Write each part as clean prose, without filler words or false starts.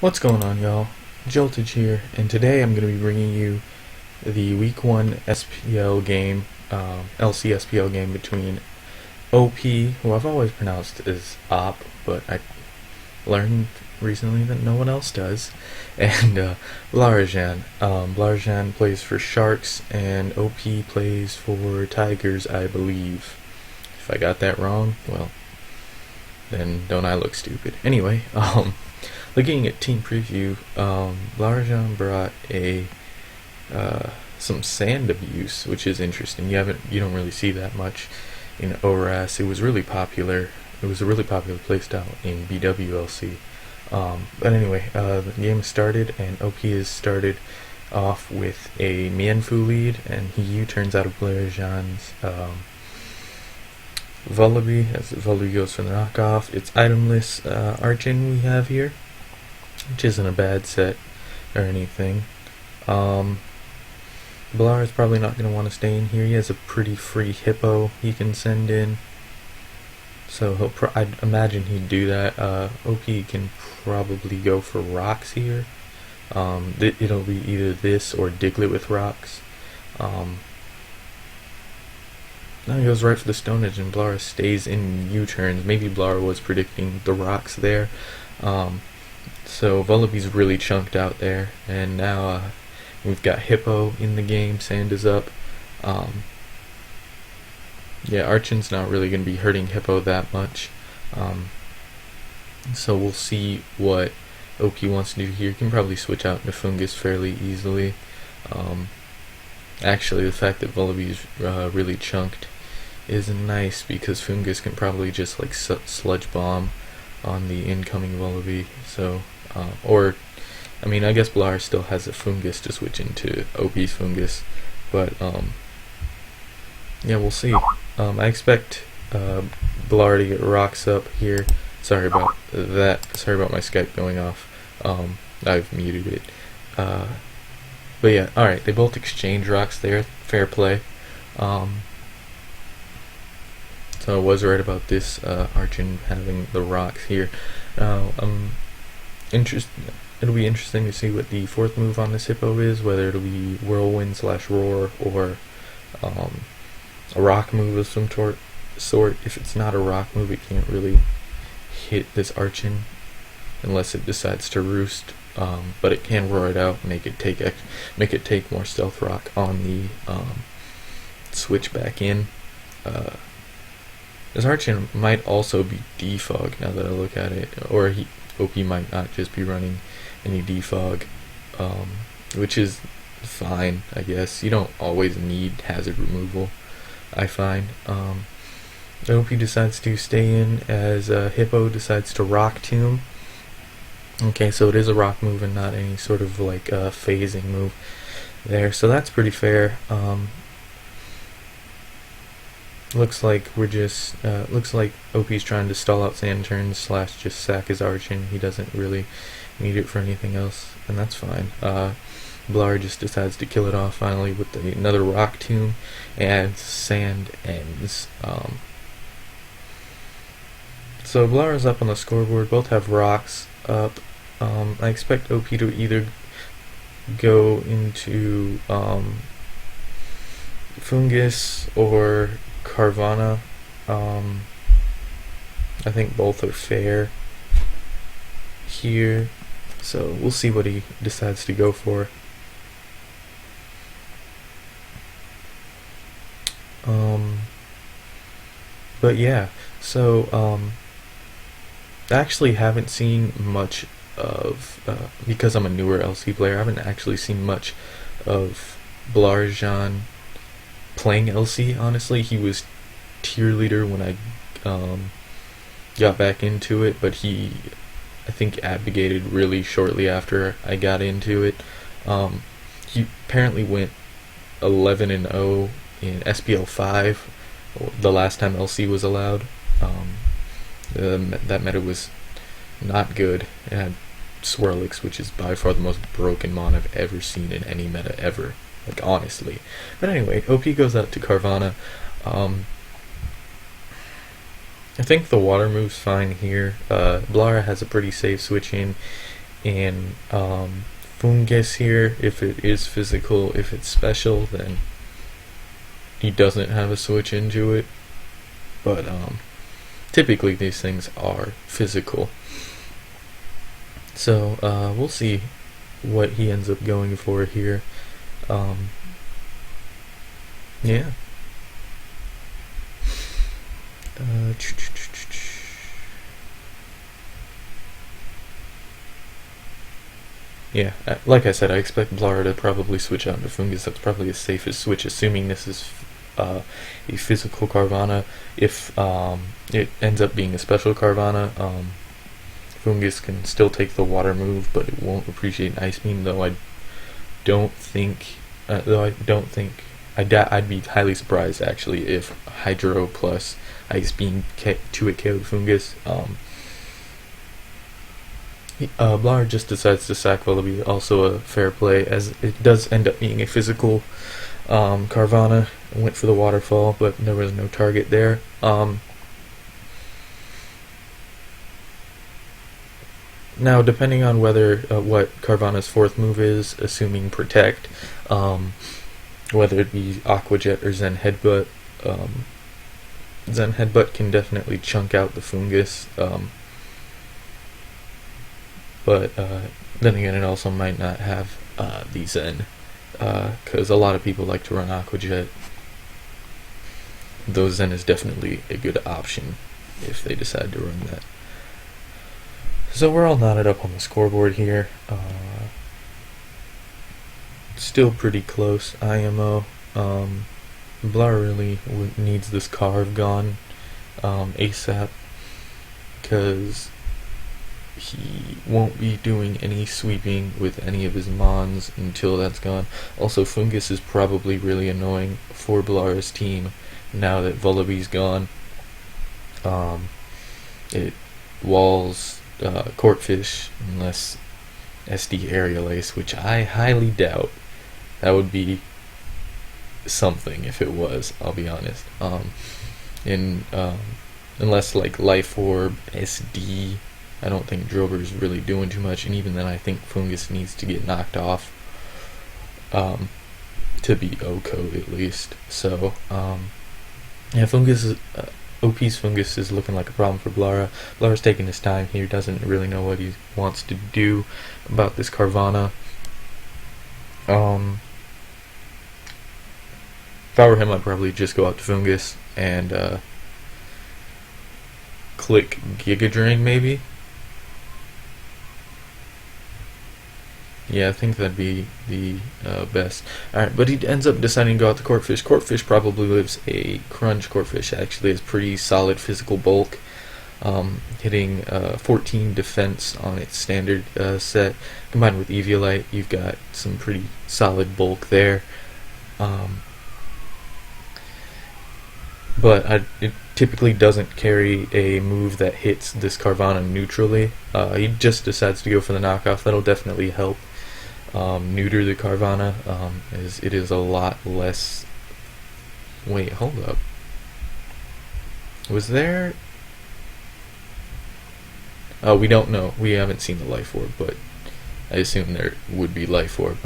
What's going on, y'all? Joltage here, and today I'm going to be bringing you the Week 1 SPL game, LC SPL game between OP, who I've always pronounced as OP, but I learned recently that no one else does, and Blarajan. Blarajan plays for Sharks, and OP plays for Tigers, I believe. If I got that wrong, well, then don't I look stupid. Anyway, looking at team preview, Blarajan brought some sand abuse, which is interesting. You don't really see that much in ORAS. It was really popular. It was a really popular playstyle in BWLC. But anyway, the game started, and OP has started off with a Mienfoo lead, and he U-turns out of Blarajan's Vullaby, as Vullaby goes for the knockoff. It's itemless Archin we have here, which isn't a bad set or anything. Blar is probably not going to want to stay in here. He has a pretty free Hippo he can send in, so I'd imagine he'd do that. OP can probably go for rocks here. It'll be either this or Diglett with rocks. Now he goes right for the Stone Edge, and Blar stays in U-turns. Maybe Blar was predicting the rocks there. So Vullaby's really chunked out there, and now we've got Hippo in the game. Sand is up. Yeah, Archin's not really going to be hurting Hippo that much. So we'll see what OP wants to do here. You can probably switch out into Fungus fairly easily. Actually, the fact that Vullaby's really chunked is nice, because Fungus can probably just like sludge bomb on the incoming Vullaby. So, I mean, I guess Blar still has a Fungus to switch into OP's Fungus, but yeah, we'll see. I expect Blar to get rocks up here. Sorry about that. Sorry about my Skype going off. I've muted it. But yeah, alright, they both exchange rocks there. Fair play. So I was right about this Archin having the rocks here. Now, it'll be interesting to see what the fourth move on this Hippo is, whether it'll be Whirlwind / Roar, or a rock move of some sort. If it's not a rock move, it can't really hit this Archin unless it decides to roost. But it can roar it out, make it take more stealth rock on the switch back in. This Archin might also be defog now that I look at it, or OP might not just be running any defog, which is fine, I guess. You don't always need hazard removal, I find. OP decides to stay in as Hippo decides to Rock Tomb. Okay, so it is a rock move and not any sort of like phasing move there, so that's pretty fair. Looks like OP's trying to stall out sand turns / just sack his Archin. He doesn't really need it for anything else, and that's fine. Blar just decides to kill it off finally with another Rock Tomb, and sand ends. So Blar is up on the scoreboard. Both have rocks up. I expect OP to either go into Fungus or Carvana. I think both are fair here, so we'll see what he decides to go for. But yeah, so I actually haven't seen much of, because I'm a newer LC player, I haven't actually seen much of Blarajan playing LC, honestly. He was tier leader when I got back into it, but he, I think, abdicated really shortly after I got into it. He apparently went 11-0 in SPL 5, the last time LC was allowed. That meta was not good. It had Swirlix, which is by far the most broken mon I've ever seen in any meta ever, like, honestly. But anyway, OP goes out to Carvana. I think the water move's fine here. Blara has a pretty safe switch in. And Fungus here, if it is physical, if it's special, then he doesn't have a switch into it. But typically these things are physical. So we'll see what he ends up going for here. Yeah. Yeah, like I said, I expect Blara to probably switch out into Fungus. That's probably the safest switch, assuming this is a physical Carvana. If it ends up being a special Carvana, Fungus can still take the water move, but it won't appreciate Ice Beam. Though I don't think, I'd be highly surprised actually if Hydro plus Ice Beam 2-hit KO'd Fungus. Blar just decides to sack Vullaby, also a fair play, as it does end up being a physical Carvana. Went for the waterfall, but there was no target there. Now, depending on whether what Carvana's fourth move is, assuming Protect, whether it be Aqua Jet or Zen Headbutt, Zen Headbutt can definitely chunk out the Fungus. But then again, it also might not have the Zen, because a lot of people like to run Aqua Jet. Though Zen is definitely a good option if they decide to run that. So we're all knotted up on the scoreboard here. Still pretty close. IMO. Blar really needs this carve gone ASAP, because he won't be doing any sweeping with any of his Mons until that's gone. Also, Fungus is probably really annoying for Blara's team now that Vullaby's gone. It walls Corphish unless SD Aerial Ace, which I highly doubt. That would be something if it was, I'll be honest. Unless like Life Orb, SD, I don't think Drober's really doing too much, and even then I think Fungus needs to get knocked off to be O-code at least. So yeah, Fungus is OP's Fungus is looking like a problem for Blara. Blara's taking his time here, doesn't really know what he wants to do about this Carvana. If I were him, I'd probably just go out to Fungus and click Giga Drain maybe. Yeah, I think that'd be the best. Alright, but he ends up deciding to go out to Corphish. Corphish probably lives a crunch. Corphish actually has pretty solid physical bulk, hitting 14 defense on its standard set. Combined with Eviolite, you've got some pretty solid bulk there. But it typically doesn't carry a move that hits this Carvana neutrally. He just decides to go for the knockoff. That'll definitely help neuter the Carvana, as it is a lot less. Wait, hold up. Was there? Oh, we don't know. We haven't seen the Life Orb, but I assume there would be Life Orb.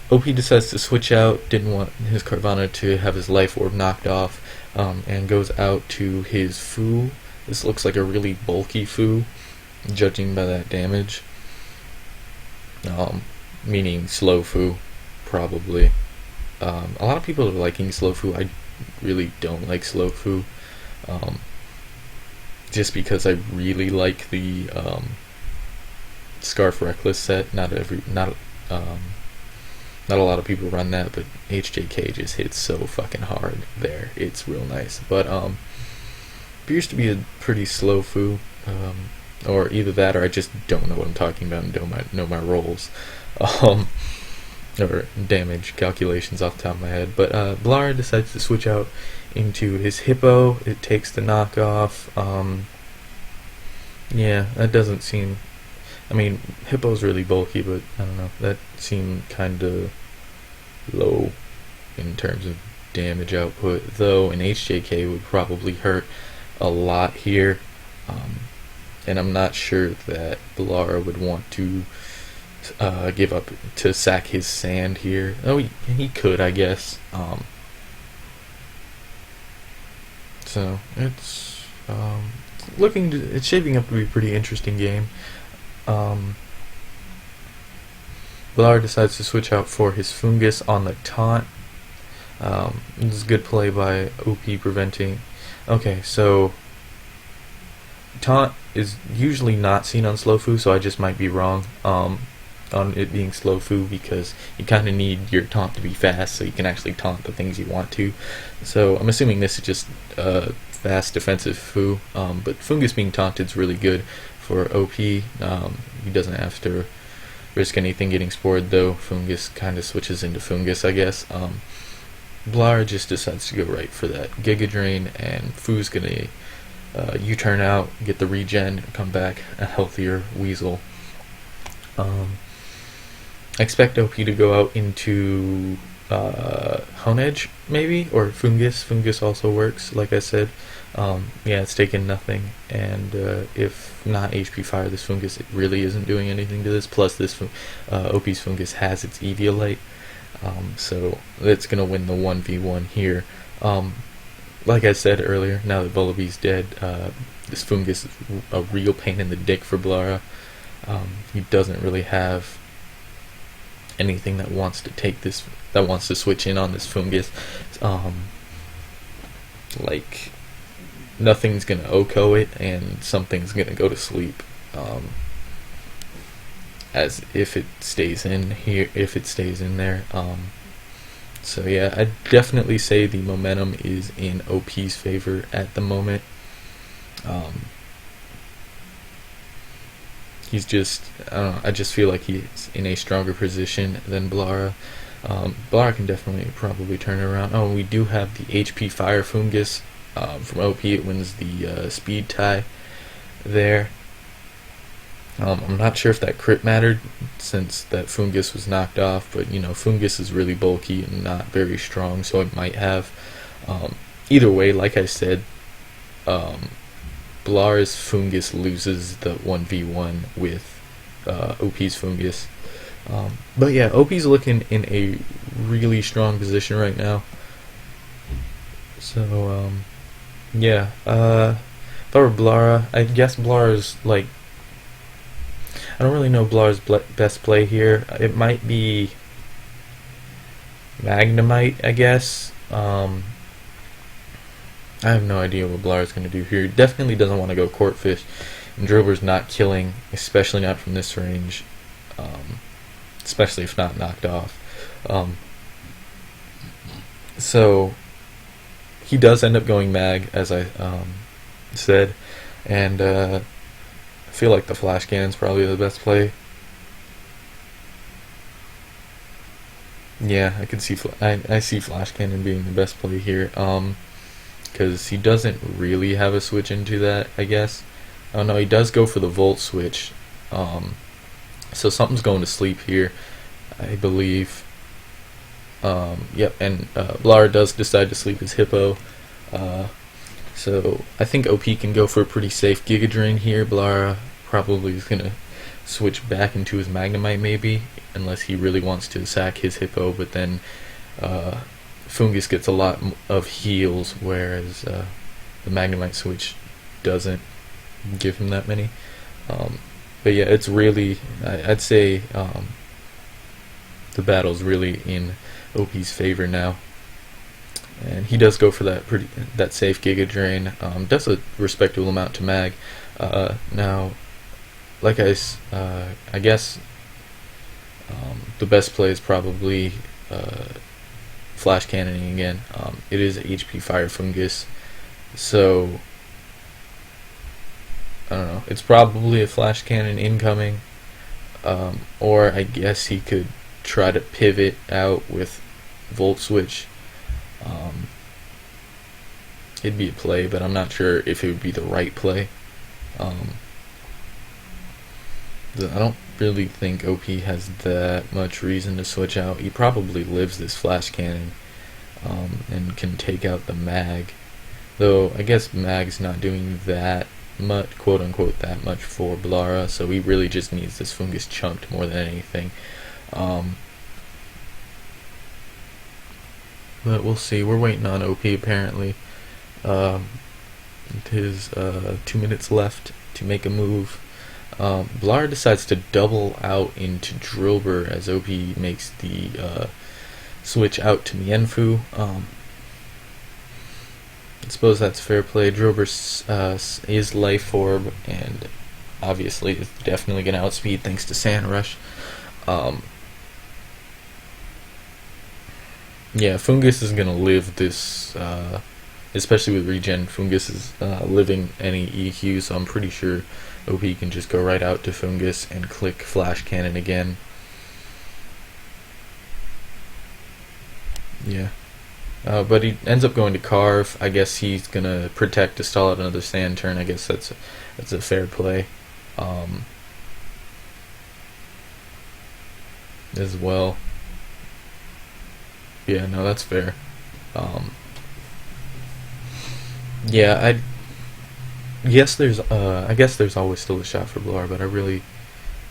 OP decides to switch out, didn't want his Carvana to have his Life Orb knocked off, and goes out to his Fu. This looks like a really bulky Fu, judging by that damage. Meaning slow Fu, probably. A lot of people are liking slow Fu. I really don't like slow Fu, just because I really like the Scarf Reckless set. Not a lot of people run that, but HJK just hits so fucking hard there. It's real nice. But appears to be a pretty slow Fu, or either that or I just don't know what I'm talking about and don't know my rolls, or damage calculations off the top of my head. But Blar decides to switch out into his Hippo. It takes the knockoff. Yeah, that doesn't seem... I mean, Hippo's really bulky, but I don't know. That seemed kind of low in terms of damage output, though an HJK would probably hurt a lot here. and I'm not sure that Blara would want to give up to sack his sand here. Oh, he could, I guess. So it's it's shaping up to be a pretty interesting game. Blara decides to switch out for his Fungus on the taunt. This is a good play by OP preventing. Okay, so taunt is usually not seen on slow fu, so I just might be wrong on it being slow fu, because you kind of need your taunt to be fast so you can actually taunt the things you want to. So I'm assuming this is just fast defensive fu, but Fungus being taunted is really good for OP. He doesn't have to risk anything getting spored, though. Fungus kind of switches into Fungus, I guess. Blara just decides to go right for that Giga Drain, and Fu's gonna U-turn out, get the regen, and come back a healthier Weasel. I expect OP to go out into Hone Edge, maybe, or Fungus. Fungus also works, like I said. Yeah, it's taking nothing, and if not HP Fire, this Fungus, it really isn't doing anything to this. Plus, this OP's Fungus has its Eviolite, so it's going to win the 1v1 here. Like I said earlier, now that Vullaby's dead, this Fungus is a real pain in the dick for Blara. He doesn't really have anything that wants to switch in on this Fungus. Like, nothing's gonna OHKO it, and something's gonna go to sleep. As if it stays in here, if it stays in there. So yeah, I'd definitely say the momentum is in OP's favor at the moment. He's just, I don't know, I just feel like he's in a stronger position than Blara. Blara can definitely probably turn it around. Oh, we do have the HP Fire Fungus from OP. It wins the speed tie there. I'm not sure if that crit mattered, since that Fungus was knocked off, but you know, Fungus is really bulky and not very strong, so it might have. Either way, like I said, Blara's Fungus loses the 1v1 with OP's Fungus. But yeah, OP's looking in a really strong position right now. So, yeah, if I were Blara, I guess Blara's, like, I don't really know Blara's best play here. It might be Magnemite, I guess. I have no idea what Blara's going to do here. He definitely doesn't want to go Corphish, and Drover's not killing, especially not from this range, especially if not knocked off. So he does end up going Mag, as I said, and I feel like the Flash Cannon's probably the best play. Yeah, I can see I see Flash Cannon being the best play here. Because he doesn't really have a switch into that, I guess. Oh no, he does go for the Volt switch. So something's going to sleep here, I believe. Yep, and Blara does decide to sleep his Hippo. So I think OP can go for a pretty safe Giga Drain here. Blara probably is going to switch back into his Magnemite, maybe, unless he really wants to sack his Hippo, but then Fungus gets a lot of heals, whereas the Magnemite switch doesn't give him that many. But yeah, it's really, I'd say the battle's really in OP's favor now, and he does go for that safe Giga Drain. Does a respectable amount to Mag. Now, like I guess the best play is probably Flash Cannoning again. It is HP Fire Fungus, so I don't know. It's probably a Flash Cannon incoming, or I guess he could try to pivot out with Volt Switch. It'd be a play, but I'm not sure if it would be the right play. I don't really think OP has that much reason to switch out. He probably lives this Flash Cannon and can take out the Mag, though I guess Mag's not doing that much, quote unquote, that much for Blara, so he really just needs this Fungus chunked more than anything. But we'll see. We're waiting on OP apparently. His 2 minutes left to make a move. Blara decides to double out into Drilber as OP makes the switch out to Mienfu. I suppose that's fair play. Drilber is Life Orb, and obviously is definitely going to outspeed thanks to Sand Rush. Yeah, Fungus is going to live this, especially with regen. Fungus is living any EQ, so I'm pretty sure OP can just go right out to Fungus and click Flash Cannon again. Yeah. But he ends up going to Carve. I guess he's going to protect to stall out another Sand turn. I guess that's a fair play. As well. Yeah, no, that's fair. Yeah, I guess there's always still a shot for Blar, but I really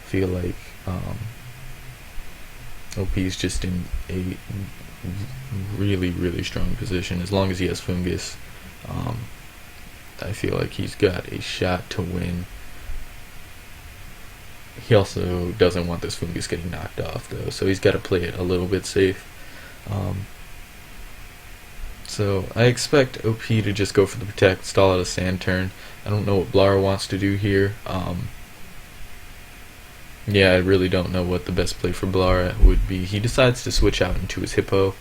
feel like OP is just in a really, really strong position. As long as he has Fungus, I feel like he's got a shot to win. He also doesn't want this Fungus getting knocked off, though, so he's got to play it a little bit safe. So I expect OP to just go for the protect, stall out a Sand turn. I don't know what Blar wants to do here. Yeah, I really don't know what the best play for Blar would be. He decides to switch out into his Hippo.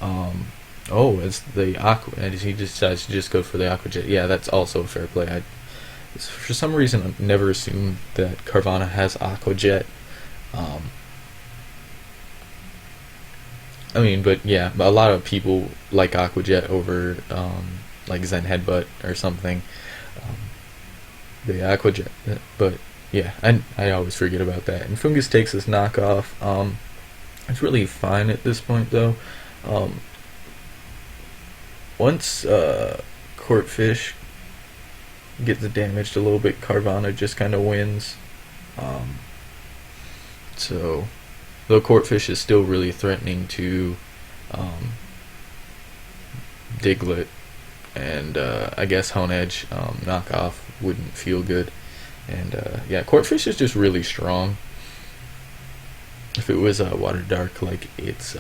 As he decides to just go for the Aqua Jet. Yeah, that's also a fair play. For some reason, I've never assumed that Carvana has Aqua Jet. But yeah, a lot of people like Aqua Jet over like Zen Headbutt or something. The Aqua Jet, but yeah, I always forget about that. And Fungus takes this knockoff. It's really fine at this point, though. Once Courtfish gets damaged a little bit, Carvana just kind of wins. So, though Courtfish is still really threatening to Diglett, and I guess Hone Edge knockoff wouldn't feel good. And yeah, Courtfish is just really strong. If it was Water Dark like its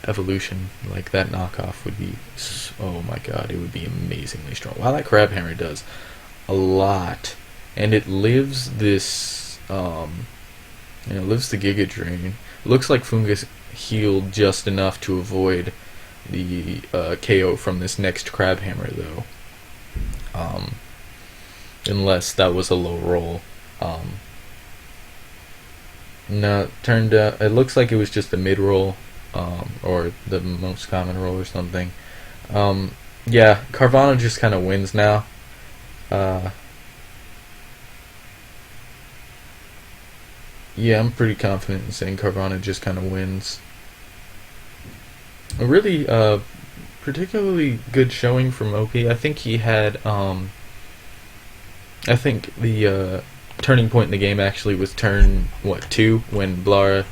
evolution, like that knockoff would be, oh my god, it would be amazingly strong. Wow, that Crab Hammer does a lot, and it lives this, it lives the Giga Drain. It looks like Fungus healed just enough to avoid the KO from this next Crab Hammer, though. Unless that was a low roll. No, it turned out, it looks like it was just a mid roll, or the most common roll or something. Yeah, Carvana just kind of wins now. Yeah, I'm pretty confident in saying Carvana just kind of wins. A really particularly good showing from OP. I think he had I think the turning point in the game actually was turn 2 when Blara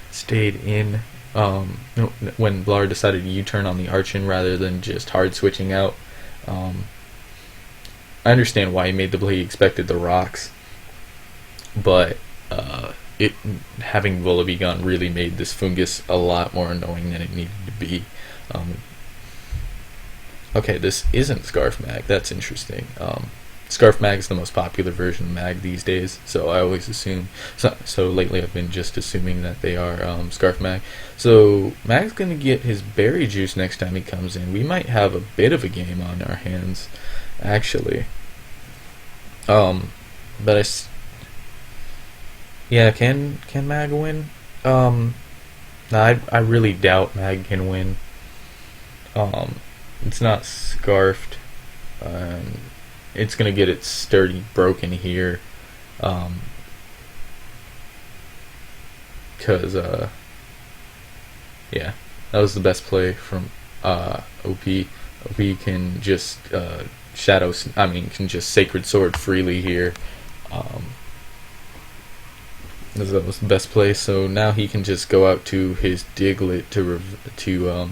stayed in. When Blara decided to U-turn on the Archon rather than just hard switching out. I understand why he made the play. He expected the rocks, but having Vullaby gone really made this Fungus a lot more annoying than it needed to be. Okay, this isn't Scarf Mag. That's interesting. Scarf Mag is the most popular version of Mag these days, so I always assume. So lately I've been just assuming that they are Scarf Mag. So Mag's going to get his Berry Juice next time he comes in. We might have a bit of a game on our hands, actually. But yeah, can Mag win? No, I really doubt Mag can win. It's not Scarfed. It's gonna get its sturdy broken here, cause yeah, that was the best play from OP. OP can just can just Sacred Sword freely here. That was the best play. So now he can just go out to his Diglett to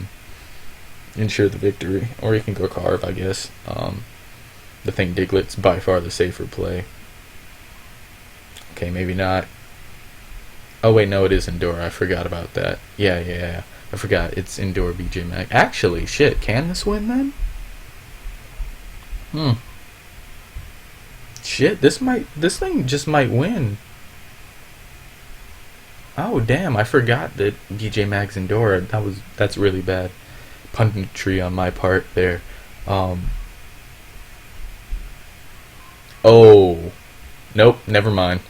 ensure the victory, or he can go Carve, I guess. I think Diglett's by far the safer play. Okay, maybe not. Oh wait, no, it is Endure. I forgot about that. Yeah. I forgot. It's Endure BJ Mag. Actually, shit, can this win then? Shit, this thing just might win. Oh damn, I forgot that BJ Mag's Endure. That's really bad punditry on my part there. Oh, nope, never mind.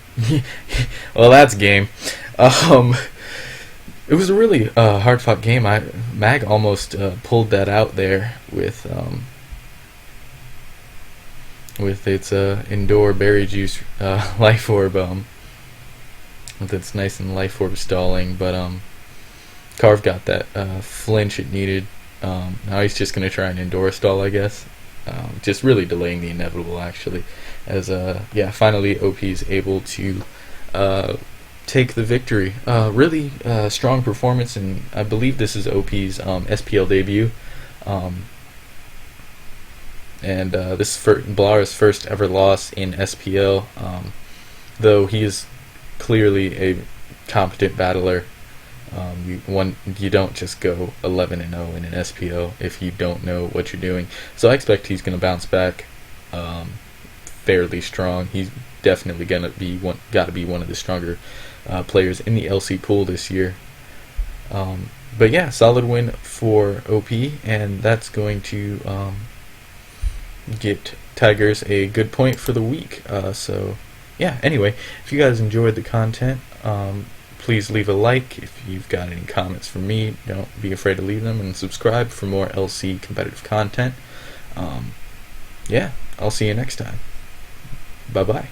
Well, that's game. It was a really hard-fought game. Mag almost pulled that out there with its Endure Berry Juice Life Orb, with its nice and Life Orb stalling, but Carve got that flinch it needed. Now he's just gonna try and Endure stall, I guess. Just really delaying the inevitable, actually, as finally OP is able to take the victory. Really strong performance, and I believe this is OP's SPL debut, and this is Blara's first ever loss in SPL, though he is clearly a competent battler. You don't just go 11-0 in an SPL if you don't know what you're doing. So I expect he's going to bounce back fairly strong. He's definitely got to be one of the stronger players in the LC pool this year. But yeah, solid win for OP, and that's going to get Tigers a good point for the week. So yeah, anyway, if you guys enjoyed the content, please leave a like. If you've got any comments for me, don't be afraid to leave them, and subscribe for more LC competitive content. Yeah, I'll see you next time. Bye-bye.